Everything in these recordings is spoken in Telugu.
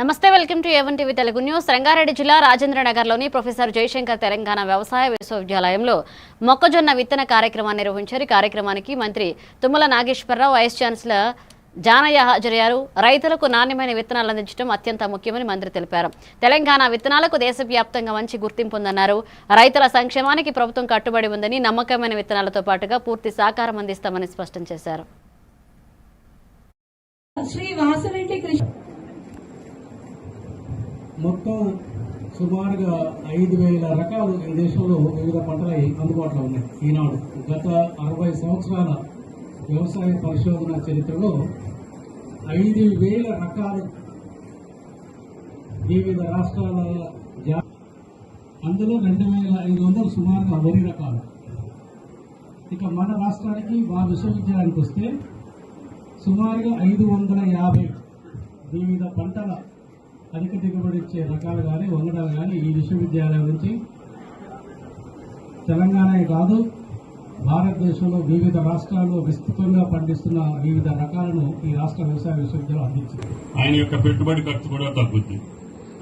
నమస్తే, welcome to A1 TV Telugu news. Rangareddy జిల్లా రాజేంద్రనగర్లోని ప్రొఫెసర్ జయశంకర్ తెలంగాణ వ్యవసాయ విశ్వవిద్యాలయంలో మొక్కజొన్న విత్తన కార్యక్రమాన్ని నిర్వహించారు. ఈ కార్యక్రమానికి మంత్రి తుమ్మల నాగేశ్వరరావు, వైస్ ఛాన్సలర్ జానయ్య హాజరయ్యారు. రైతులకు నాణ్యమైన విత్తనాలు అందించడం అత్యంత ముఖ్యమని మంత్రి తెలిపారు. తెలంగాణ విత్తనాలకు దేశవ్యాప్తంగా మంచి గుర్తింపు ఉందన్నారు. రైతుల సంక్షేమానికి ప్రభుత్వం కట్టుబడి ఉందని, నమ్మకమైన విత్తనాలతో పాటుగా పూర్తి సహకారం అందిస్తామని స్పష్టం చేశారు. మొత్తం సుమారుగా 5,000 రకాలు ఈ దేశంలో వివిధ పంటలు అందుబాటులో ఉన్నాయి. ఈనాడు గత 60 సంవత్సరాల వ్యవసాయ పరిశోధన చరిత్రలో 5,000 రకాలు వివిధ రాష్ట్రాల అందులో 2,500 సుమారుగా వరి రకాలు. ఇక మన రాష్ట్రానికి మా విశ్వవిద్యాలయానికి వస్తే సుమారుగా 550 వివిధ పంటల అధిక దిగుబడి ఇచ్చే రకాలు కానీ వంగడాలు కానీ ఈ విశ్వవిద్యాలయం నుంచి తెలంగాణే కాదు భారతదేశంలో వివిధ రాష్ట్రాల్లో విస్తృతంగా పండిస్తున్న వివిధ రకాలను ఈ రాష్ట్ర వ్యవసాయ విశ్వవిద్యాలయం అందించింది. ఆయన యొక్క పెట్టుబడి ఖర్చు కూడా తగ్గుద్ది.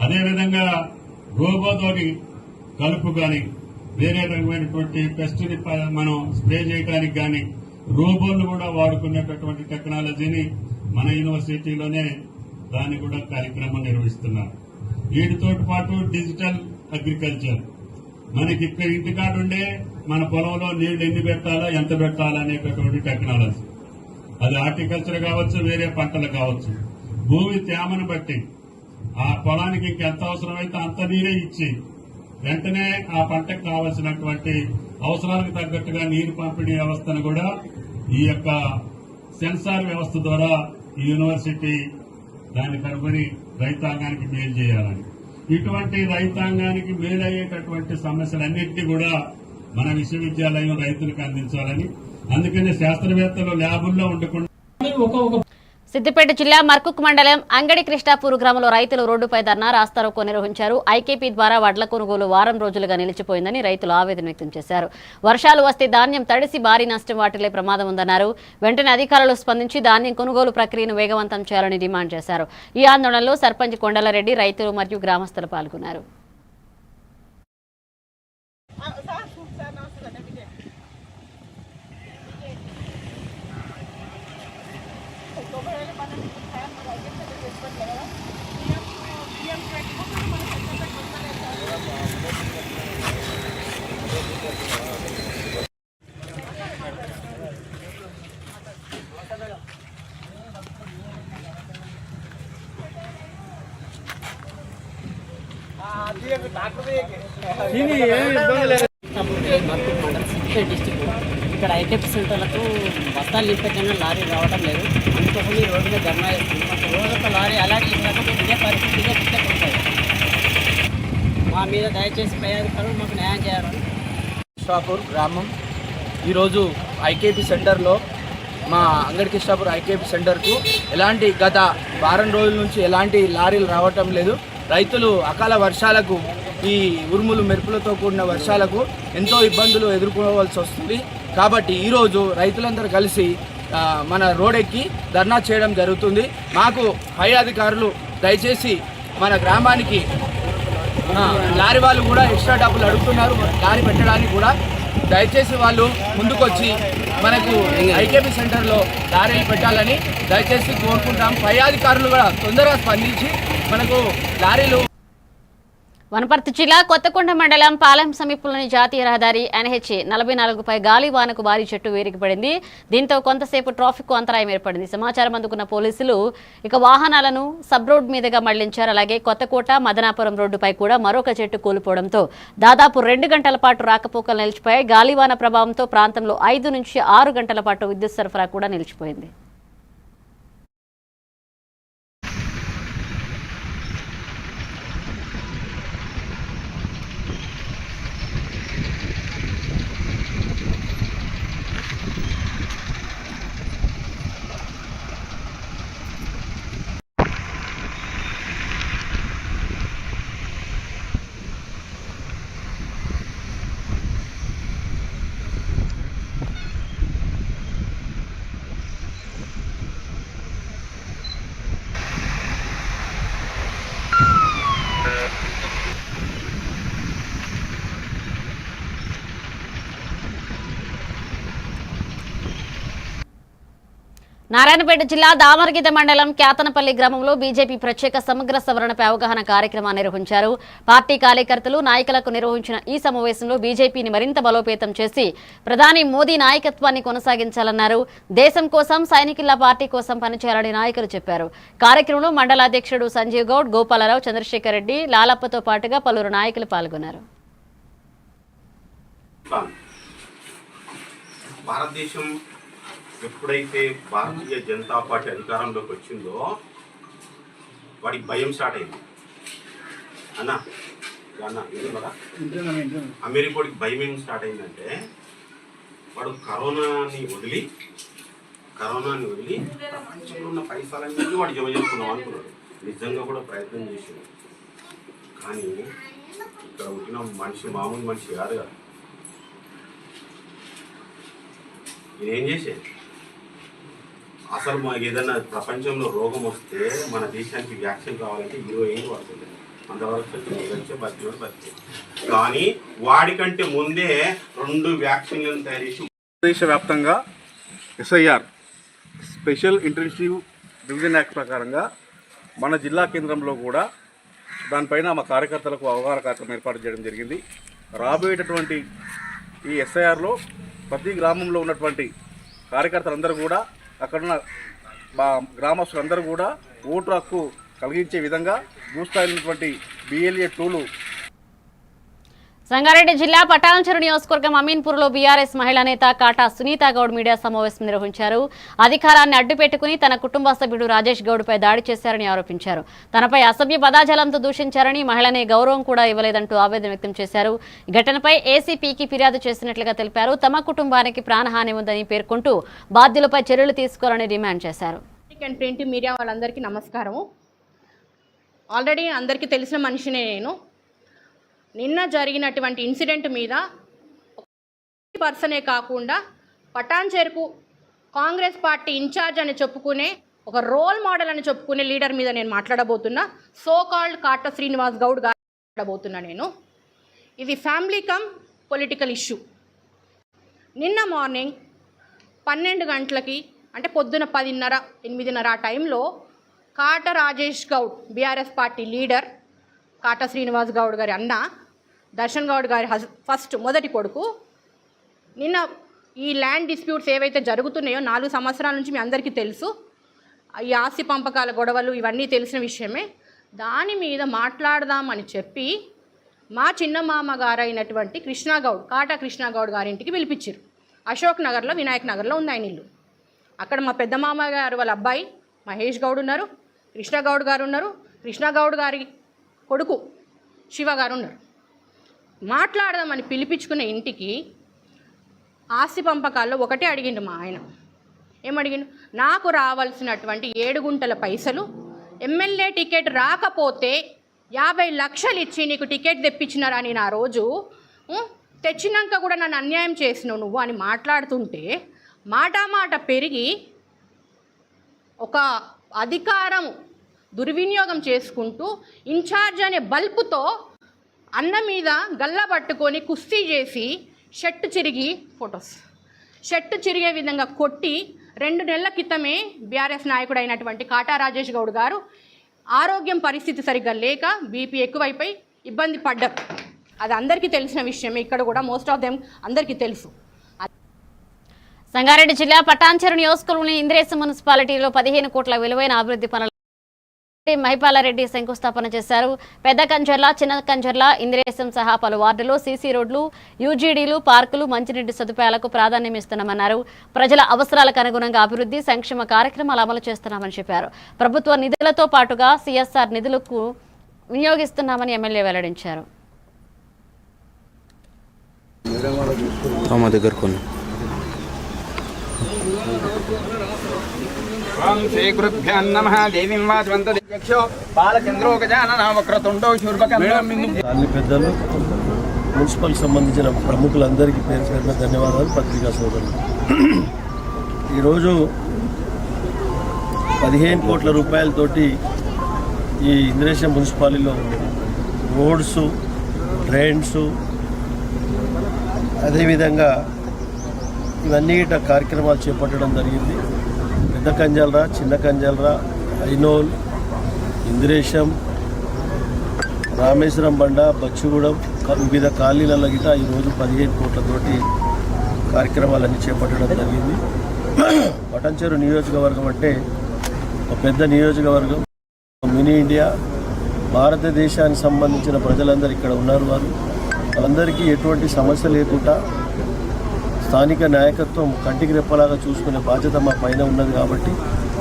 అదేవిధంగా రోబోతోటి కలుపు కానీ వేరే రకమైనటువంటి పెస్ట్ని మనం స్ప్రే చేయడానికి కానీ రోబోలు కూడా వాడుకునేటటువంటి టెక్నాలజీని మన యూనివర్సిటీలోనే దాన్ని కూడా కార్యక్రమం నిర్వహిస్తున్నారు. వీటితో పాటు డిజిటల్ అగ్రికల్చర్, మనకి ఇక్కడ ఇంటికాడ ఉండే మన పొలంలో నీళ్లు ఎన్ని పెట్టాలా, ఎంత పెట్టాలా అనేటటువంటి టెక్నాలజీ. అది హార్టికల్చర్ కావచ్చు, వేరే పంటలు కావచ్చు. భూమి తేమను బట్టి ఆ పొలానికి ఇంకెంత అవసరమైతే అంత నీరే ఇచ్చి వెంటనే ఆ పంటకు కావలసినటువంటి అవసరాలకు తగ్గట్టుగా నీరు పంపిణీ వ్యవస్థను కూడా ఈ యొక్క సెన్సార్ వ్యవస్థ ద్వారా ఈ యూనివర్సిటీ దాన్ని కనుగొని రైతాంగానికి మేలు చేయాలని, ఇటువంటి రైతాంగానికి మేలయ్యేటటువంటి సమస్యలన్నింటినీ కూడా మన విశ్వవిద్యాలయం రైతులకు అందించాలని, అందుకని శాస్త్రవేత్తలు ల్యాబుల్లో ఉండకుండా సిద్దిపేట జిల్లా మర్కుక్ మండలం అంగడి కృష్ణాపూర్ గ్రామంలో రైతులు రోడ్డుపై ధర్నా రాస్తారోకో నిర్వహించారు. ఐకేపీ ద్వారా వడ్ల కొనుగోలు వారం రోజులుగా నిలిచిపోయిందని రైతులు ఆవేదన వ్యక్తం చేశారు. వర్షాలు వస్తే ధాన్యం తడిసి భారీ నష్టం వాటిల్లే ప్రమాదం ఉందన్నారు. వెంటనే అధికారులు స్పందించి ధాన్యం కొనుగోలు ప్రక్రియను వేగవంతం చేయాలని డిమాండ్ చేశారు. ఈ ఆందోళనలో సర్పంచ్ కొండలరెడ్డి, రైతులు మరియు గ్రామస్తులు పాల్గొన్నారు. ఇక్కడ ఐకేపీ సెంటర్లకు బస్తాలు నింపేకన్నా లారీ రావడం లేదు. అందుకోసం ఈ రోడ్డు మీద ధర్నా చేస్తుంది. మాకు రోజొక్క లారీ అలాగే ఇదే పరిస్థితిగా ఉంటాయి. మా మీద దయచేసి పై అధికారులు మాకు న్యాయం చేయాలని. కృష్ణాపూర్ గ్రామం ఈరోజు ఐకేపీ సెంటర్లో మా అంగడి కృష్ణాపూర్ ఐకేపీ సెంటర్కు ఎలాంటి గత వారం రోజుల నుంచి ఎలాంటి లారీలు రావటం లేదు. రైతులు అకాల వర్షాలకు, ఈ ఉరుములు మెరుపులతో కూడిన వర్షాలకు ఎంతో ఇబ్బందులు ఎదుర్కోవాల్సి వస్తుంది. కాబట్టి ఈరోజు రైతులందరూ కలిసి మన రోడ్ ఎక్కి ధర్నా చేయడం జరుగుతుంది. మాకు పై అధికారులు దయచేసి మన గ్రామానికి లారీ వాళ్ళు కూడా ఎక్స్ట్రా డబ్బులు అడుగుతున్నారు లారీ పెట్టడానికి కూడా. దయచేసి వాళ్ళు ముందుకొచ్చి మనకు ఐకేపీ సెంటర్లో లారీలు పెట్టాలని దయచేసి కోరుకుంటాం. పై అధికారులు కూడా తొందరగా స్పందించి మనకు లారీలు. వనపర్తి జిల్లా కొత్తకొండ మండలం పాలెం సమీపంలోని జాతీయ రహదారి NH 44పై గాలివానకు భారీ చెట్టు వేరికిపడింది. దీంతో కొంతసేపు ట్రాఫిక్ అంతరాయం ఏర్పడింది. సమాచారం అందుకున్న పోలీసులు వాహనాలను సబ్ రోడ్ మీదుగా మళ్లించారు. అలాగే కొత్తకోట మదనాపురం రోడ్డుపై కూడా మరొక చెట్టు కూలిపోవడంతో దాదాపు 2 గంటల పాటు రాకపోకలు నిలిచిపోయాయి. గాలివాన ప్రభావంతో ప్రాంతంలో 5 నుంచి 6 గంటల పాటు విద్యుత్ సరఫరా కూడా నిలిచిపోయింది. నారాయణపేట జిల్లా దామరగిద్ద మండలం క్యాతనపల్లి గ్రామంలో బీజేపీ ప్రత్యేక సమగ్ర సవరణపై అవగాహన కార్యక్రమాన్ని నిర్వహించారు. పార్టీ కార్యకర్తలు, నాయకులకు నిర్వహించిన ఈ సమావేశంలో బీజేపీని మరింత బలోపేతం చేసి ప్రధాని మోదీ నాయకత్వాన్ని కొనసాగించాలన్నారు. దేశం కోసం, సైనికుల పార్టీ కోసం పనిచేయాలని నాయకులు చెప్పారు. కార్యక్రమంలో మండల అధ్యక్షుడు సంజీవ్ గౌడ్, గోపాలరావు, చంద్రశేఖర్ రెడ్డి, లాలప్పతో పాటుగా పలువురు నాయకులు పాల్గొన్నారు. భారతదేశం ఎప్పుడైతే భారతీయ జనతా పార్టీ అధికారంలోకి వచ్చిందో వాడికి భయం స్టార్ట్ అయింది అన్న అమెరికాడికి భయం ఏం స్టార్ట్ అయిందంటే వాడు కరోనాని వదిలి ప్రపంచంలో ఉన్న పైసలన్నీ వాడు జమ చేసుకున్నాం అనుకున్నాడు. నిజంగా కూడా ప్రయత్నం చేసాడు. కానీ ఇక్కడ పుట్టిన మనిషి మామూలు మనిషి కాదు కదా. నేనేం చేసేది అసలు మాకు ఏదైనా ప్రపంచంలో రోగం వస్తే మన దేశానికి వ్యాక్సిన్ కావాలంటే 20 ఏళ్ళు పడుతుంది. అంతవరకు బతికి కానీ వాడికంటే ముందే 2 వ్యాక్సిన్లను తయారు చేసి దేశవ్యాప్తంగా SIR special intensive division act ప్రకారంగా మన జిల్లా కేంద్రంలో కూడా దానిపైన మా కార్యకర్తలకు అవగాహన కార్యక్రమం ఏర్పాటు చేయడం జరిగింది. రాబోయేటటువంటి ఈ ఎస్ఐఆర్లో ప్రతి గ్రామంలో ఉన్నటువంటి కార్యకర్తలందరూ కూడా అక్కడున్న మా గ్రామస్తులందరూ కూడా ఓటు హక్కు కలిగించే విధంగా భూస్థాయినటువంటి BLA 2లు. సంగారెడ్డి జిల్లా పటాన్చెరు నియోజకవర్గం అమీన్పూర్లో బీఆర్ఎస్ మహిళా నేత కాటా సునీత గౌడ్ మీడియా సమావేశం నిర్వహించారు. అధికారాన్ని అడ్డుపెట్టుకుని తన కుటుంబ సభ్యుడు రాజేష్ గౌడ్పై దాడి చేశారని ఆరోపించారు. తనపై అసభ్య పదాజాలంతో దూషించారని, మహిళనే గౌరవం కూడా ఇవ్వలేదంటూ ఆవేదన వ్యక్తం చేశారు. ఘటనపై ఏసీపీకి ఫిర్యాదు చేసినట్లుగా తెలిపారు. తమ కుటుంబానికి ప్రాణహాని ఉందని పేర్కొంటూ బాధ్యులపై చర్యలు తీసుకోవాలని డిమాండ్ చేశారు. ప్రింట్ మీడియా వాళ్ళందరికీ నమస్కారము. ఆల్రెడీ అందరికీ తెలిసిన మనిషినే నేను. నిన్న జరిగినటువంటి ఇన్సిడెంట్ మీద పర్సనే కాకుండా పటాన్చెరుకు కాంగ్రెస్ పార్టీ ఇన్ఛార్జ్ అని చెప్పుకునే ఒక రోల్ మోడల్ అని చెప్పుకునే లీడర్ మీద నేను మాట్లాడబోతున్నా. సో కాల్డ్ కాటా శ్రీనివాస్ గౌడ్ గారు మాట్లాడబోతున్నా నేను. ఇది ఫ్యామిలీ కమ్ పొలిటికల్ ఇష్యూ. నిన్న మార్నింగ్ 12 గంటలకి అంటే పొద్దున 10:30, 8:30 ఆ టైంలో Kata Rajesh Goud BRS party leader, Kata Srinivas Goud గారి అన్న, దర్శన్ గౌడ్ గారి మొదటి కొడుకు, నిన్న ఈ ల్యాండ్ డిస్ప్యూట్స్ ఏవైతే జరుగుతున్నాయో 4 సంవత్సరాల నుంచి మీ అందరికీ తెలుసు. ఈ ఆస్తి పంపకాల గొడవలు ఇవన్నీ తెలిసిన విషయమే. దాని మీద మాట్లాడదామని చెప్పి మా చిన్న మామ గారైనటువంటి కృష్ణాగౌడ్, కాటా కృష్ణాగౌడ్ గారింటికి పిలిపించారు. అశోక్ నగర్లో, వినాయక్ నగర్లో ఉంది ఆయన ఇల్లు. అక్కడ మా పెద్ద మామ గారు వాళ్ళ అబ్బాయి మహేష్ గౌడ్ ఉన్నారు, కృష్ణాగౌడ్ గారు ఉన్నారు, కృష్ణాగౌడ్ గారి కొడుకు శివ గారు ఉన్నారు. మాట్లాడదామని పిలిపించుకునే ఇంటికి ఆస్తి పంపకాల్లో ఒకటే అడిగిండు మా ఆయన. ఏమడిగిండు? నాకు రావాల్సినటువంటి 7 గుంటల పైసలు, ఎమ్మెల్యే టికెట్ రాకపోతే 50 లక్షలు ఇచ్చి నీకు టికెట్ తెప్పించినారా అని నా రోజు తెచ్చినాక కూడా నన్ను అన్యాయం చేసినావు నువ్వు అని మాట్లాడుతుంటే మాట పెరిగి ఒక అధికారం దుర్వినియోగం చేసుకుంటూ ఇన్ఛార్జ్ అనే బల్పుతో అన్న మీద గల్లా పట్టుకొని కుస్తీ చేసి షర్టు చిరిగే విధంగా కొట్టి 2 నెలల క్రితమే బీఆర్ఎస్ నాయకుడు అయినటువంటి కాటా రాజేష్ గౌడ్ గారు ఆరోగ్యం పరిస్థితి సరిగ్గా లేక బీపీ ఎక్కువైపోయి ఇబ్బంది పడ్డారు. అది అందరికీ తెలిసిన విషయమే. ఇక్కడ కూడా మోస్ట్ ఆఫ్ దెమ్ అందరికీ తెలుసు. సంగారెడ్డి జిల్లా పటాన్చెరు నియోజకవర్గంలోని ఇంద్రేశం మున్సిపాలిటీలో 15 కోట్ల విలువైన అభివృద్ధి పనులు మహిపాలారెడ్డి శంకుస్థాపన చేశారు. పెద్ద కంజర్ల, చిన్న కంజర్ల, ఇంద్రేశం సహా పలు వార్డుల్లో సీసీ రోడ్లు, యూజీడీలు, పార్కులు, మంచినీటి సదుపాయాలకు ప్రాధాన్యం ఇస్తున్నామన్నారు. ప్రజల అవసరాలకు అనుగుణంగా అభివృద్ధి సంక్షేమ కార్యక్రమాలు అమలు చేస్తున్నామని చెప్పారు. ప్రభుత్వ నిధులతో పాటుగా సిఎస్ఆర్ నిధులకు వినియోగిస్తున్నామని ఎమ్మెల్యే వెల్లడించారు. పెద్దలు, మున్సిపల్ సంబంధించిన ప్రముఖులందరికీ పేరు పేరున ధన్యవాదాలు. పత్రికా సోదరులు, ఈరోజు 15 కోట్ల రూపాయలతోటి ఈ ఇంద్రేశం మున్సిపాలిటీలో రోడ్స్, డ్రైన్స్, అదేవిధంగా ఇవన్నీ కార్యక్రమాలు చేపట్టడం జరిగింది. పెద్ద కంజల్రా, చిన్న కంజల్రా, ఐనోల్, ఇంద్రేశం, రామేశ్వరం బండ, బచ్చుగూడెం వివిధ కాలనీల గిట ఈరోజు 15 కోట్లతోటి కార్యక్రమాలన్నీ చేపట్టడం జరిగింది. పటాన్చెరు నియోజకవర్గం అంటే ఒక పెద్ద నియోజకవర్గం, మినీ ఇండియా. భారతదేశానికి సంబంధించిన ప్రజలందరూ ఇక్కడ ఉన్నారు. వాళ్ళందరికీ ఎటువంటి సమస్య లేకుండా స్థానిక నాయకత్వం కంటికి రెప్పలాగా చూసుకునే బాధ్యత మా పైన ఉన్నది కాబట్టి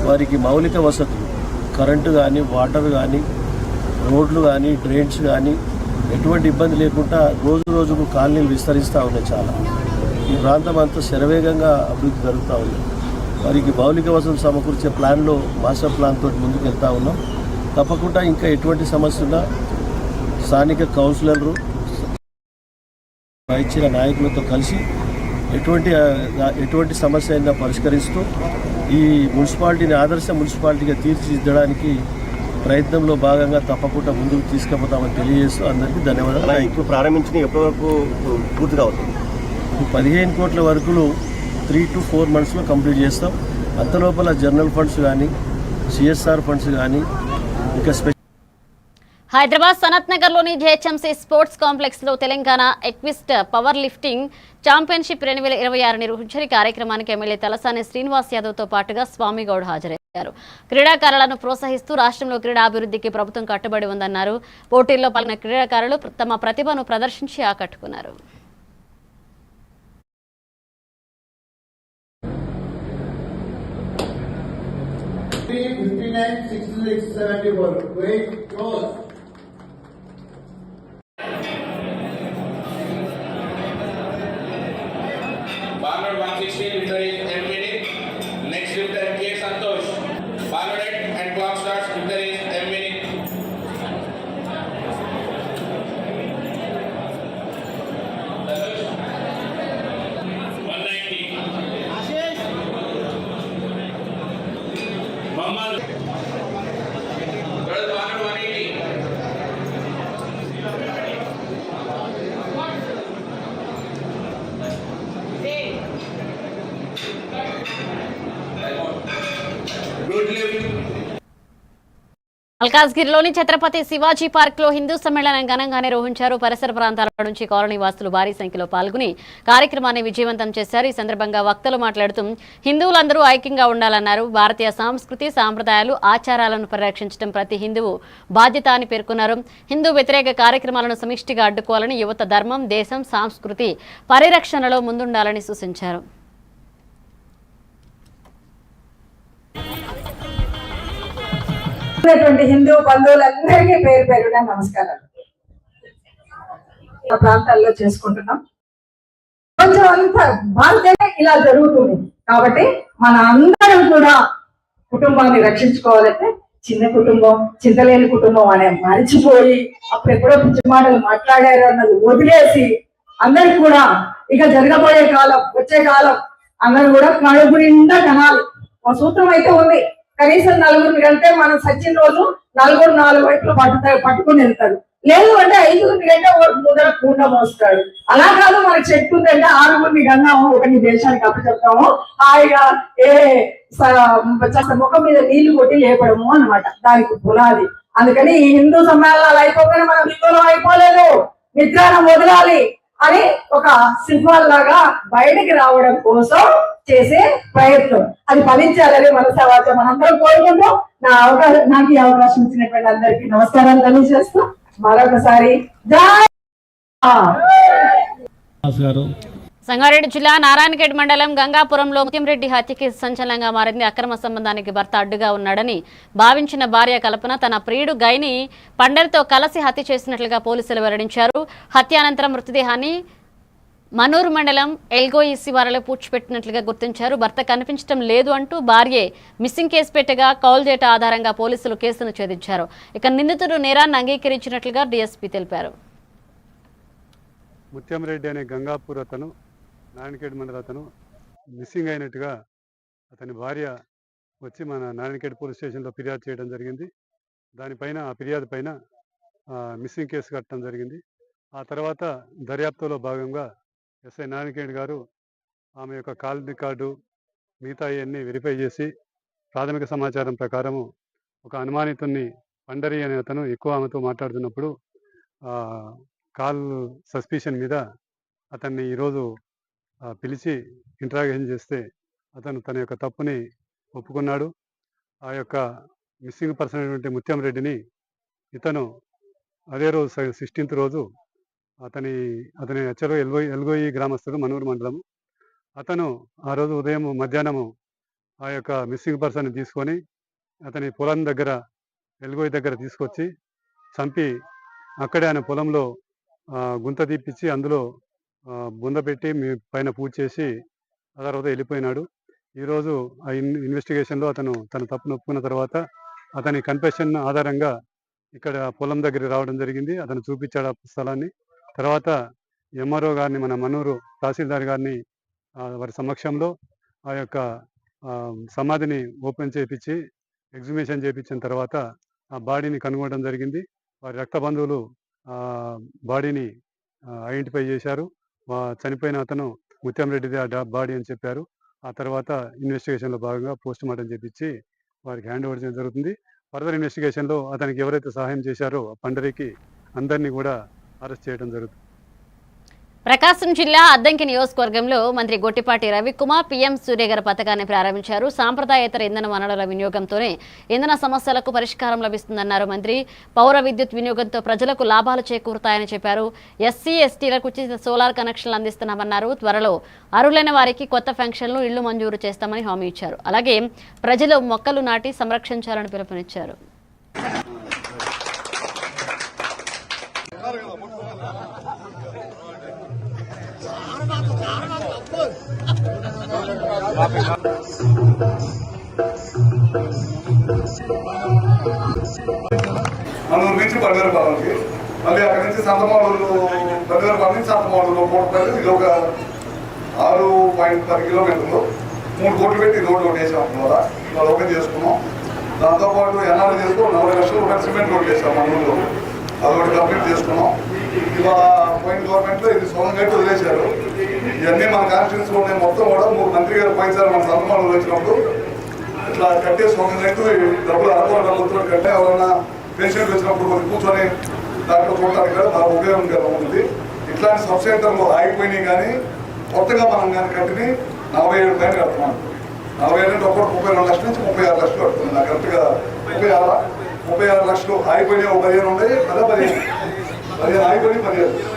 వారికి మౌలిక వసతులు, కరెంటు కానీ, వాటర్ కానీ, రోడ్లు కానీ, డ్రైన్స్ కానీ ఎటువంటి ఇబ్బంది లేకుండా రోజు రోజుకు కాలనీలు విస్తరిస్తూ ఉన్నాయి. చాలా ఈ ప్రాంతం అంతా శరవేగంగా అభివృద్ధి జరుగుతూ ఉంది. వారికి మౌలిక వసతులు సమకూర్చే ప్లాన్లో మాస్టర్ ప్లాన్ తోటి ముందుకు వెళ్తూ ఉన్నాం. తప్పకుండా ఇంకా ఎటువంటి సమస్య ఉన్నా స్థానిక కౌన్సిలర్లు ఇచ్చిన నాయకులతో కలిసి ఎటువంటి సమస్య అయినా పరిష్కరిస్తూ ఈ మున్సిపాలిటీని ఆదర్శ మున్సిపాలిటీగా తీర్చిదిద్దడానికి ప్రయత్నంలో భాగంగా తప్పకుండా ముందుకు తీసుకుపోతామని తెలియజేస్తూ అందరికీ ధన్యవాదాలు. ఇప్పుడు ప్రారంభించిన ఎప్పటి వరకు పూర్తిగా అవుతుంది? 15 కోట్ల వరకు 3 to 4 monthsలో కంప్లీట్ చేస్తాం. అంతలోపల జనరల్ ఫండ్స్ కానీ, సిఎస్ఆర్ ఫండ్స్ కానీ, ఇంకా హైదరాబాద్ సనత్ నగర్లోని జేహెచ్ఎంసీ స్పోర్ట్స్ కాంప్లెక్స్లో Telangana equipped power lifting championship 2026 నిర్వహించిన కార్యక్రమానికి ఎమ్మెల్యే తలసాని శ్రీనివాస్ యాదవ్తో పాటుగా స్వామిగౌడ్ హాజరయ్యారు. క్రీడాకారులను ప్రోత్సహిస్తూ రాష్ట్రంలో క్రీడా అభివృద్ధికి ప్రభుత్వం కట్టుబడి ఉందన్నారు. పోటీల్లో పాల్గొన్న క్రీడాకారులు తమ ప్రతిభను ప్రదర్శించి ఆకట్టుకున్నారు. Ballot 160 lifter is M. Vinit. Next lifter K. Santosh. Ballot and clock starts. Lifter is M. Vinit. Santosh. 190. Ashish. Mohammed. Ballot 180. మల్కాజ్గిరిలోని Chhatrapati Shivaji పార్క్లో హిందూ సమ్మేళనం ఘనంగా నిర్వహించారు. పరిసర ప్రాంతాల నుంచి కాలనీ వాసులు భారీ సంఖ్యలో పాల్గొని కార్యక్రమాన్ని విజయవంతం చేశారు. ఈ సందర్భంగా వక్తలు మాట్లాడుతూ హిందువులందరూ ఐక్యంగా ఉండాలన్నారు. భారతీయ సంస్కృతి, సాంప్రదాయాలు, ఆచారాలను పరిరక్షించడం ప్రతి హిందువు బాధ్యత అని పేర్కొన్నారు. హిందూ వ్యతిరేక కార్యక్రమాలను సమిష్టిగా అడ్డుకోవాలని, యువత ధర్మం, దేశం, సంస్కృతి పరిరక్షణలో ముందుండాలని సూచించారు. హిందూ బంధువులందరికీ పేరు పేరున నమస్కారాలు. ప్రాంతాల్లో చేసుకుంటున్నాం. కొంచెం అంతా భారతీయ ఇలా జరుగుతుంది కాబట్టి మన అందరం కూడా కుటుంబాన్ని రక్షించుకోవాలంటే చిన్న కుటుంబం, చింతలేని కుటుంబం అనే మరిచిపోయి అప్పుడెప్పుడో పిచ్చి మాటలు మాట్లాడారు అన్నది వదిలేసి అందరికి కూడా ఇక జరగబోయే కాలం, వచ్చే కాలం అందరూ కూడా కడుపు నిండా కనాలి. ఒక సూత్రం అయితే ఉంది, కనీసం 4 కంటే మనం సచిన రోజు 4 వైపులు పట్టుకుని వెళ్తాడు. లేదు అంటే 5 కంటే ముందర కూట మోస్తాడు. అలా కాదు, మనకి చెట్టు ఉందంటే 6 కన్నాము, ఒకటి దేశానికి అప్పచెప్తాము, హాయిగా ముఖం మీద నీళ్లు కొట్టి లేపడము అన్నమాట దానికి పునాది. అందుకని ఈ హిందూ సమ్మేళనాలు అయిపోగానే మనం హిందువులం అయిపోలేదు, మిత్రాన్ని వదలాలి అని ఒక సింహాల్ లాగా బయటికి రావడం కోసం చేసే ప్రయత్నం అది ఫలించాలని మనసావాచ మనందరం కోరుకుంటాం. నాకు ఈ అవకాశం ఇచ్చినటువంటి అందరికీ నమస్కారాలు తెలియజేస్తూ మరొకసారి జై. సంగారెడ్డి జిల్లా నారాయణఖేడ్ మండలం గంగాపురంలో ముత్యంరెడ్డి హత్యకి సంచలనంగా మారింది. అక్రమ సంబంధానికి భర్త అడ్డుగా ఉన్నాడని భావించిన భార్య కల్పన తన ప్రియుడు గైని పండరితో కలిసి హత్య చేసినట్లుగా పోలీసులు వెల్లడించారు. హత్య అనంతరం మృతదేహాన్ని మనూరు మండలం ఎల్గోయి శివారులో పూడ్చిపెట్టినట్లుగా గుర్తించారు. భర్త కనిపించడం లేదు అంటూ భార్యే మిస్సింగ్ కేసు పెట్టగా కౌల్ డేటా ఆధారంగా పోలీసులు కేసును ఛేదించారు. ఇక నిందితుడు నేరాన్ని అంగీకరించినట్లుగా డీఎస్పీ తెలిపారు. ముత్యంరెడ్డి అనే గంగాపూర్ అతను నారాయణఖేడ్ మండల అతను మిస్సింగ్ అయినట్టుగా అతని భార్య వచ్చి మన నారాయణఖేడ్ పోలీస్ స్టేషన్లో ఫిర్యాదు చేయడం జరిగింది. దానిపైన ఆ ఫిర్యాదు పైన మిస్సింగ్ కేసు కట్టడం జరిగింది. ఆ తర్వాత దర్యాప్తులో భాగంగా ఎస్ఐ నారాయణఖేడ్ గారు ఆమె యొక్క కాల్ రికార్డు మిగతా ఇవన్నీ వెరిఫై చేసి ప్రాథమిక సమాచారం ప్రకారము ఒక అనుమానితుని పండరి అనే అతను ఎక్కువ ఆమెతో మాట్లాడుతున్నప్పుడు కాల్ సస్పిషన్ మీద అతన్ని ఈరోజు పిలిచి ఇంట్రాగేషన్ చేస్తే అతను తన యొక్క తప్పుని ఒప్పుకున్నాడు. ఆ యొక్క మిస్సింగ్ పర్సన్ అయినటువంటి ముత్యం రెడ్డిని ఇతను అదే రోజు 16th రోజు అతని అచ్చరు ఎల్గోయి గ్రామస్తుడు, మనూరు మండలము. అతను ఆ రోజు ఉదయం మధ్యాహ్నము ఆ యొక్క మిస్సింగ్ పర్సన్ తీసుకొని అతని పొలం దగ్గర ఎల్గోయి దగ్గర తీసుకొచ్చి చంపి అక్కడే ఆయన పొలంలో గుంత తీపిచ్చి అందులో బుంద పెట్టి పైన పూజ చేసి ఆ తర్వాత వెళ్ళిపోయినాడు. ఈరోజు ఆ ఇన్వెస్టిగేషన్లో అతను తన తప్పును ఒప్పుకున్న తర్వాత అతని కన్ఫెషన్ ఆధారంగా ఇక్కడ పొలం దగ్గర రావడం జరిగింది. అతను చూపించాడు ఆ స్థలాన్ని. తర్వాత ఎంఆర్ఓ గారిని, మన మనూరు తహసీల్దార్ గారిని వారి సమక్షంలో ఆ యొక్క సమాధిని ఓపెన్ చేయించి ఎగ్జిబిషన్ చేయించిన తర్వాత ఆ బాడీని కనుగొనడం జరిగింది. వారి రక్త బంధువులు బాడీని ఐడెంటిఫై చేశారు. చనిపోయిన అతను ముత్యం రెడ్డిది ఆ బాడీ అని చెప్పారు. ఆ తర్వాత ఇన్వెస్టిగేషన్లో భాగంగా పోస్ట్ మార్టం చేయించి వారికి హ్యాండ్ ఓవర్ చేయడం జరుగుతుంది. ఫర్దర్ ఇన్వెస్టిగేషన్లో అతనికి ఎవరైతే సహాయం చేశారో పండరికి అందరినీ కూడా అరెస్ట్ చేయడం జరుగుతుంది. ప్రకాశం జిల్లా అద్దంకి నియోజకవర్గంలో మంత్రి గొట్టిపాటి రవికుమార్ పీఎం సూర్యగర్ పథకాన్ని ప్రారంభించారు. సాంప్రదాయేతర ఇంధన వనరుల వినియోగంతోనే ఇంధన సమస్యలకు పరిష్కారం లభిస్తుందన్నారు మంత్రి. పౌర విద్యుత్ వినియోగంతో ప్రజలకు లాభాలు చేకూరుతాయని చెప్పారు. ఎస్సీ ఎస్టీలకు ఉచిత సోలార్ కనెక్షన్లు అందిస్తున్నామన్నారు. త్వరలో అర్హులైన వారికి కొత్త పెన్షన్లు, ఇళ్లు మంజూరు చేస్తామని హామీ ఇచ్చారు. అలాగే ప్రజలు మొక్కలు నాటి సంరక్షించాలని పిలుపునిచ్చారు. మనూరు నుంచి బంగారుపాలెంకి, మళ్ళీ అక్కడి నుంచి సంతమాడూరు, బంగారుపాలెం నుంచి సంతమాడూరు 3 రూపాయలు. ఇది ఒక 6.10 కిలోమీటర్లు. 3 కోట్లు పెట్టి రోడ్లు ఒకటి వేసాం. ఇవాళ ఓపెన్ చేసుకున్నాం. దాంతోపాటు ఎన్ఆర్ఐ చేసుకో 40 లక్షల రూపాయలు సిమెంట్ రోడ్ వేసాం మన ఊళ్ళో. అదొకటి కంప్లీట్ చేసుకున్నాం. ఇవాళ పోయిన గవర్నమెంట్లో ఇది సొంతం గట్టి వదిలేశారు. ఇవన్నీ మన కాన్స్టిట్యూన్సీలో ఉన్నాయి. మొత్తం కూడా 3 మంత్రి గారు పోయినసారి మన సంతమాడూరు వచ్చినప్పుడు ఇట్లా కట్టే సొంతం గట్టు డబ్బులు డబ్బులతో కట్టే ఎవరైనా పేషెంట్ వచ్చినప్పుడు కొంచెం కూర్చొని డాక్టర్ చూడటానికి కూడా బాగా ఉపయోగం ఉంది. ఇట్లాంటి సబ్ సెంటర్లు ఆగిపోయినాయి. కానీ కొత్తగా మనం కానీ కట్టిని 47 పైన కడుతున్నాం. 47 అంటే ఒక్కటి 32 లక్షల నుంచి 36 లక్షలు కడుతుంది. నాకు కరెక్ట్గా 36 లక్షలు ఆగిపోయినాయి. 15 ఉన్నాయి. అదే 15 ఆగిపోయినాయి. 15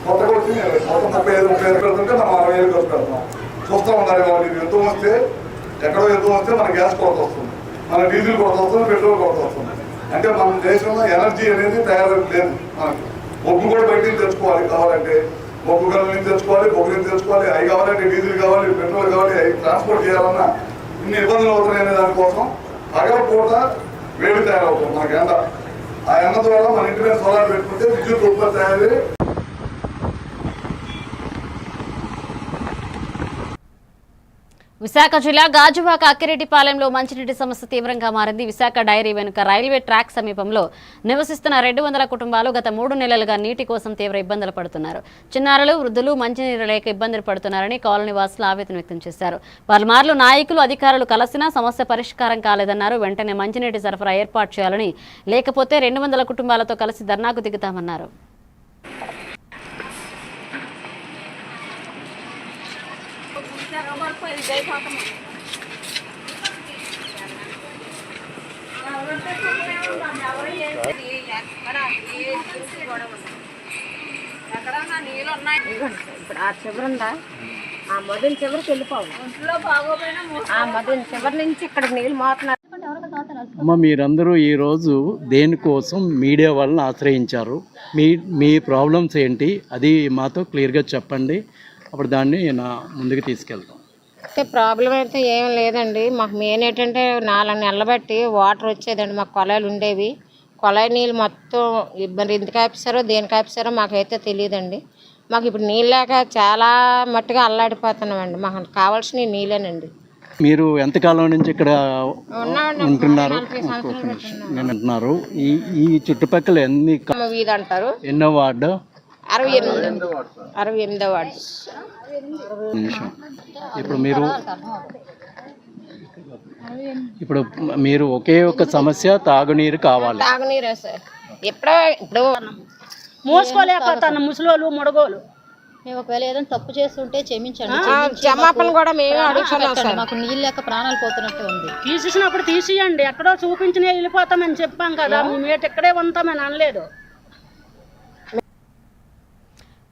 కొత్తగా వచ్చింది. మొత్తం 35 పెడుతుంటే మనం 60,000 ఖర్చు పెడుతున్నాం. చూస్తూ ఉండాలి. వాళ్ళు యుద్ధం వస్తే ఎక్కడో యుద్ధం వస్తే మన గ్యాస్ కొరత వస్తుంది, మన డీజిల్ కొరత వస్తుంది, పెట్రోల్ కొరత వస్తుంది. అంటే మన దేశంలో ఎనర్జీ అనేది తయారు లేదు. మనకి బొగ్గు కూడా బయట నుంచి తెచ్చుకోవాలి. కావాలంటే బొగ్గు గల నుంచి తెచ్చుకోవాలి, బొగ్గు నుంచి తెచ్చుకోవాలి. అవి కావాలంటే డీజిల్ కావాలి, పెట్రోల్ కావాలి. అవి ట్రాన్స్పోర్ట్ చేయాలన్నా ఇన్ని ఇబ్బందులు అవుతున్నాయి అనే దానికోసం పగలపూట వేడి తయారవుతుంది మనకి ఎండ. ఆ ఎండ ద్వారా మన ఇంటి మీద సోలార్ పెట్టుకుంటే విద్యుత్ ఉత్పత్తి తయారీ. విశాఖ జిల్లా గాజువాక అక్కిరెడ్డిపాలెంలో మంచినీటి సమస్య తీవ్రంగా మారింది. విశాఖ డైరీ వెనుక రైల్వే ట్రాక్ సమీపంలో నివసిస్తున్న 200 కుటుంబాలు గత 3 నెలలుగా నీటి కోసం తీవ్ర ఇబ్బందులు పడుతున్నారు. చిన్నారులు, వృద్ధులు మంచినీరు లేక ఇబ్బందులు పడుతున్నారని కాలనీ వాసులు ఆవేదన వ్యక్తం చేశారు. పలుమార్లు నాయకులు, అధికారులు కలిసినా సమస్య పరిష్కారం కాలేదన్నారు. వెంటనే మంచినీటి సరఫరా ఏర్పాటు చేయాలని, లేకపోతే 200 కుటుంబాలతో కలిసి ధర్నాకు దిగుతామన్నారు. ఇప్పుడు ఆ చివరుందా, ఆ మధ్యన చివరికి వెళ్ళిపోవాలి. ఆ మధ్యన చివరి నుంచి ఇక్కడ నీళ్ళు మోతున్నారు. అమ్మ, మీరందరూ ఈరోజు దేనికోసం మీడియా వాళ్ళని ఆశ్రయించారు? మీ ప్రాబ్లమ్స్ ఏంటి అది మాతో క్లియర్గా చెప్పండి. అప్పుడు దాన్ని ముందుకు తీసుకెళ్తాం. అయితే ప్రాబ్లం అయితే ఏం లేదండి. మాకు మెయిన్ ఏంటంటే 4 నెలలు బట్టి వాటర్ వచ్చేదండి. మాకు కొలాయిలు ఉండేవి. కొలాయి నీళ్ళు మొత్తం మరి ఎందుకు ఆపిస్తారో దేనికి ఆపిస్తారో మాకైతే తెలియదండి. మాకు ఇప్పుడు నీళ్ళు లేక చాలా మట్టుగా అల్లాడిపోతున్నామండి. మాకు కావాల్సిన నీళ్ళేనండి. మీరు ఎంతకాలం నుంచి ఇక్కడ ఉంటున్నారు? నేను అంటున్నారు ఈ చుట్టుపక్కల ఎన్ని వీధి అంటారు? ఎన్నో వార్డు? 68వ వార్డు. ఇప్పుడు మీరు ఇప్పుడు మీరు ఒకే ఒక సమస్య తాగునీరు కావాలి. తాగునీరే సార్. ఇప్పుడు మూసుకోలేకపోతాను ముసలోళ్ళు ముడగోలు. మేము ఒకవేళ ఏదైనా తప్పు చేస్తుంటే క్షమించండి, క్షమాపణ కూడా మేము అడుగుతున్నాం సార్. మాకు నీళ్ళు లేక ప్రాణాలు పోతున్నట్టు ఉంది. తీసేసినప్పుడు తీసియండి, ఎక్కడో చూపించిన వెళ్ళిపోతామని చెప్పాం కదా, మేము ఎక్కడే ఉంటామని అనలేదు.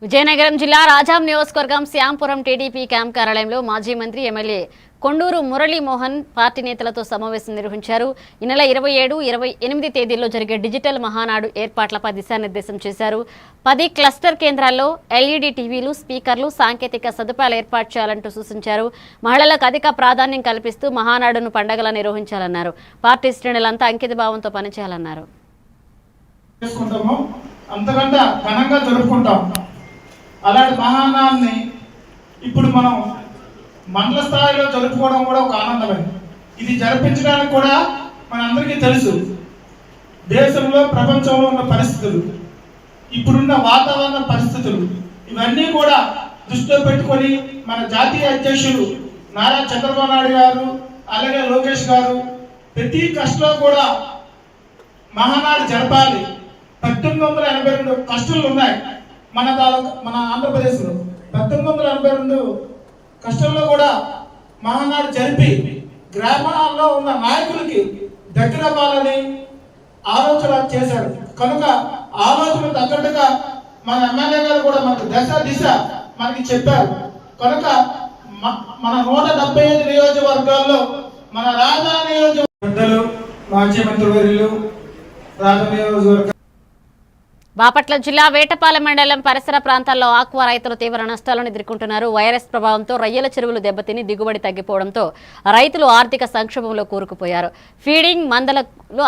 విజయనగరం జిల్లా రాజాం నియోజకవర్గం శ్యాంపురం టీడీపీ క్యాంప్ కార్యాలయంలో మాజీ మంత్రి ఎమ్మెల్యే కొండూరు మురళీమోహన్ పార్టీ నేతలతో సమావేశం నిర్వహించారు. ఈ నెల 27, 28 తేదీల్లో జరిగే డిజిటల్ మహానాడు ఏర్పాట్లపై దిశానిర్దేశం చేశారు. 10 క్లస్టర్ కేంద్రాల్లో ఎల్ఈడీ టీవీలు, స్పీకర్లు, సాంకేతిక సదుపాయాలు ఏర్పాటు చేయాలంటూ సూచించారు. మహిళలకు అధిక ప్రాధాన్యం కల్పిస్తూ మహానాడును పండగలా నిర్వహించాలన్నారు. పార్టీ శ్రేణులంతా అంకిత భావంతో పనిచేయాలన్నారు. అంతకంటే ఘనంగా జరుపుకుంటాం. అలాంటి మహానాన్ని ఇప్పుడు మనం మండల స్థాయిలో జరుపుకోవడం కూడా ఒక ఆనందమే. ఇది జరిపించడానికి కూడా మనందరికీ తెలుసు, దేశంలో ప్రపంచంలో ఉన్న పరిస్థితులు, ఇప్పుడున్న వాతావరణ పరిస్థితులు, ఇవన్నీ కూడా దృష్టిలో పెట్టుకొని మన జాతీయ అధ్యక్షులు నారా చంద్రబాబు నాయుడు గారు, అలాగే లోకేష్ గారు ప్రతి కష్టంలో కూడా మహానాడు జరపాలి. 1982 కష్టాలు ఉన్నాయి మన ఆంధ్రప్రదేశ్లో. 1982 కష్టంలో కూడా మహానాడు జరిపి గ్రామాల్లో ఉన్న నాయకులకి దగ్గర అవ్వాలని ఆలోచన చేశారు. కనుక ఆలోచన తగ్గట్టుగా మన ఎమ్మెల్యే గారు కూడా మనకు దిశ మనకి చెప్పారు. కనుక మన 175 నియోజకవర్గాల్లో మన రాజా నియోజకవర్గాలు మాజీ మంత్రివర్యులు రాజా నియోజకవర్గ బాపట్ల జిల్లా వేటపాలెం మండలం పరిసర ప్రాంతాల్లో ఆక్వా రైతులు తీవ్ర నష్టాలను ఎదుర్కొంటున్నారు. వైరస్ ప్రభావంతో రొయ్యల చెరువులు దెబ్బతిని దిగుబడి తగ్గిపోవడంతో రైతులు ఆర్థిక సంక్షోభంలో కూరుకుపోయారు. ఫీడింగ్, మందలు,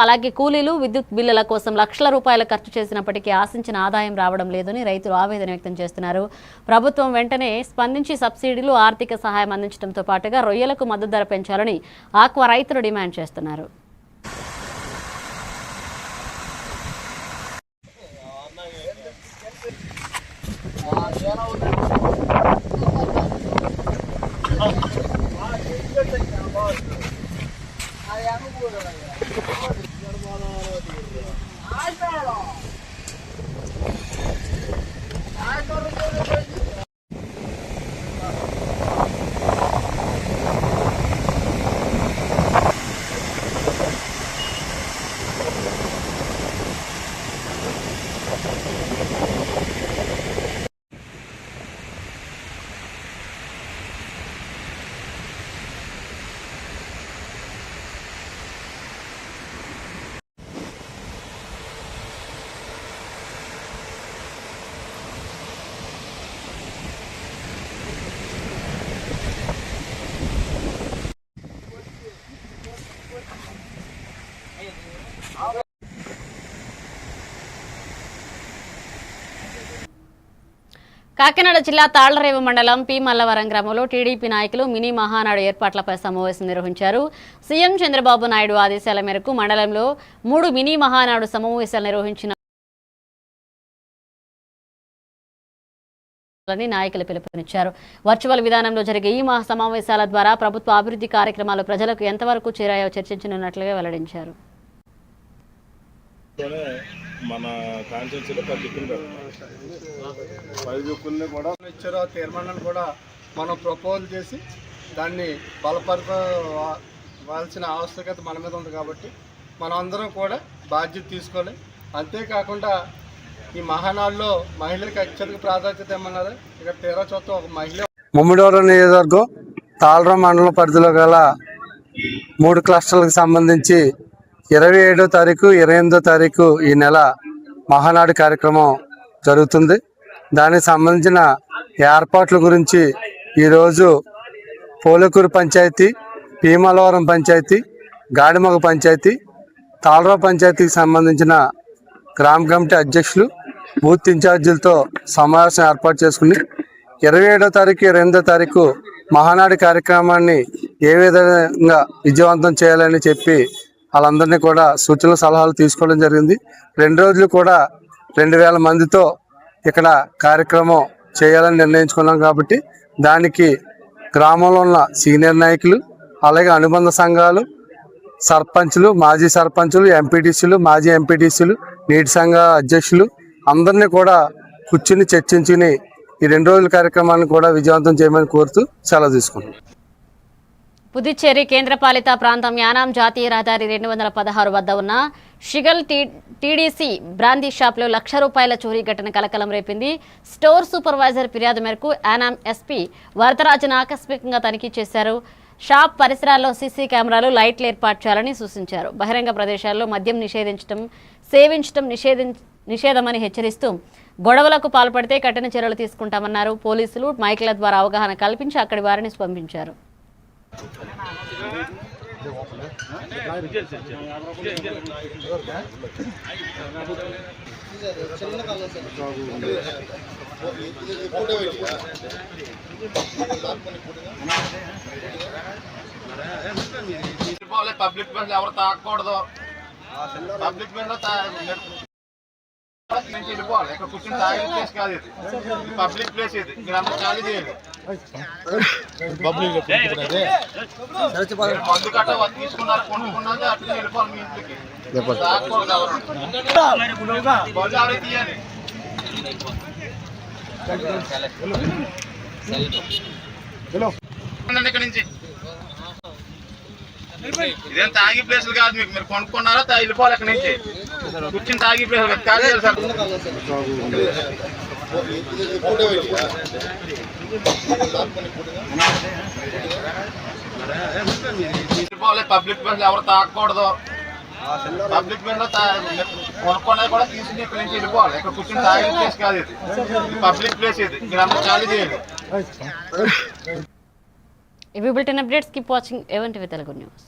అలాగే కూలీలు, విద్యుత్ బిల్లుల కోసం లక్షల రూపాయలు ఖర్చు చేసినప్పటికీ ఆశించిన ఆదాయం రావడం లేదని రైతులు ఆవేదన వ్యక్తం చేస్తున్నారు. ప్రభుత్వం వెంటనే స్పందించి సబ్సిడీలు, ఆర్థిక సహాయం అందించడంతో పాటుగా రొయ్యలకు మద్దతు ధర పెంచాలని ఆక్వా రైతులు డిమాండ్ చేస్తున్నారు. కాకినాడ జిల్లా తాళ్లరేవు మండలం పి మల్లవరం గ్రామంలో టీడీపీ నాయకులు మినీ మహానాడు ఏర్పాట్లపై సమావేశం నిర్వహించారు. సీఎం చంద్రబాబు నాయుడు ఆదేశాల మేరకు మండలంలో 3 మినీ మహానాడు సమావేశాలు నిర్వహించిన నాయకులు పిలుపునిచ్చారు. వర్చువల్ విధానంలో జరిగే ఈ సమావేశాల ద్వారా ప్రభుత్వ అభివృద్ధి కార్యక్రమాలు ప్రజలకు ఎంతవరకు చేరాయో చర్చించనున్నట్లుగా వెల్లడించారు. మన కాన్స్టిట్యూన్సీలో 10 దిక్కుల్ని కూడా ఇచ్చారో తీర్మానాన్ని కూడా మనం ప్రపోజ్ చేసి దాన్ని బలపరచాల్సిన ఆవశ్యకత మన మీద ఉంది. కాబట్టి మనం అందరం కూడా బాధ్యత తీసుకోవాలి. అంతేకాకుండా ఈ మహానాడులో మహిళలకు అత్యధిక ప్రాధాన్యత ఏమన్నారు, ఇక్కడ తీరా చూస్తే ఒక మహిళ ముమ్మిడివరం నియోజకవర్గం తాళ్లరేవు మండలం పరిధిలో గల 3 క్లస్టర్లకు సంబంధించి 27వ తారీఖు, 28వ తారీఖు ఈ నెల మహానాడు కార్యక్రమం జరుగుతుంది. దానికి సంబంధించిన ఏర్పాట్ల గురించి ఈరోజు పోలేకూరు పంచాయతీ, పీమలవరం పంచాయతీ, గాడిమగ పంచాయతీ, తాళ్లరేవు పంచాయతీకి సంబంధించిన గ్రామ కమిటీ అధ్యక్షులు, బూత్ ఇన్ఛార్జీలతో సమావేశం ఏర్పాటు చేసుకుని 27వ తారీఖు, 28వ తారీఖు మహానాడు కార్యక్రమాన్ని ఏ విధంగా విజయవంతం చేయాలని చెప్పి వాళ్ళందరినీ కూడా సూచనలు, సలహాలు తీసుకోవడం జరిగింది. 2 రోజులు కూడా 2000 మందితో ఇక్కడ కార్యక్రమం చేయాలని నిర్ణయించుకున్నాం. కాబట్టి దానికి గ్రామంలో ఉన్న సీనియర్ నాయకులు, అలాగే అనుబంధ సంఘాలు, సర్పంచులు, మాజీ సర్పంచులు, ఎంపీటీసీలు, మాజీ ఎంపీటీసీలు, నీటి సంఘ అధ్యక్షులు అందరినీ కూడా కూర్చుని చర్చించుకుని ఈ 2 రోజుల కార్యక్రమాన్ని కూడా విజయవంతం చేయమని కోరుతూ సెలవు తీసుకుంటున్నాం. పుదుచ్చేరి కేంద్రపాలిత ప్రాంతం యానాం జాతీయ రహదారి 216 వద్ద ఉన్న షిగల్ టీడీసీ బ్రాందీ షాప్లో ₹1,00,000 చోరీ ఘటన కలకలం రేపింది. స్టోర్ సూపర్వైజర్ ఫిర్యాదు మేరకు యానాం ఎస్పీ వరదరాజన్ ఆకస్మికంగా తనిఖీ చేశారు. షాప్ పరిసరాల్లో సీసీ కెమెరాలు, లైట్లు ఏర్పాటు చేయాలని సూచించారు. బహిరంగ ప్రదేశాల్లో మద్యం సేవించడం నిషేధమని హెచ్చరిస్తూ గొడవలకు పాల్పడితే కఠిన చర్యలు తీసుకుంటామన్నారు. పోలీసులు మైకుల ద్వారా అవగాహన కల్పించి అక్కడి వారిని పంపించారు. పబ్లిక్ ప్లేస్ ఎవరు తాకూడదు. పబ్లిక్ ప్లేస్ నుంచి వెళ్ళిపోవాలి. ఇక్కడ కూర్చొని తాగే ప్లేస్ కాదు ఇది. పబ్లిక్ ప్లేస్ ఇది. ఇక్కడ అందరూ ఖాళీ చేయాలి. మందు కట్ట తీసుకున్నారు, కొనుక్కున్నది అట్లా వెళ్ళిపోవాలి మీ ఇంటికి. తాకూడదు ఎవరు. బళ్ళు ఎవరైతే తీయాలి. ఇక్కడ నుంచి ఇదేం తాగి ప్లేసులు కాదు. మీకు మీరు కొనుక్కున్నారో వెళ్ళిపోవాలి. అక్కడి నుంచి కూర్చుని తాగి ప్లేసులు కాదు సార్. వెళ్ళిపోవాలి. పబ్లిక్ ప్లేస్ ఎవరు తాకూడదు. పబ్లిక్ ప్లేస్ లో కొనుక్కున్నది కూడా తీసుకుని ఇక్కడ నుంచి వెళ్ళిపోవాలి. ఇక్కడ కూర్చుని తాగే ప్లేస్ కాదు ఇది. పబ్లిక్ ప్లేస్ ఇది. ఇక్కడ అందరూ ఖాళీ చేయాలి. If you built in updates, keep watching Event with Telugu News.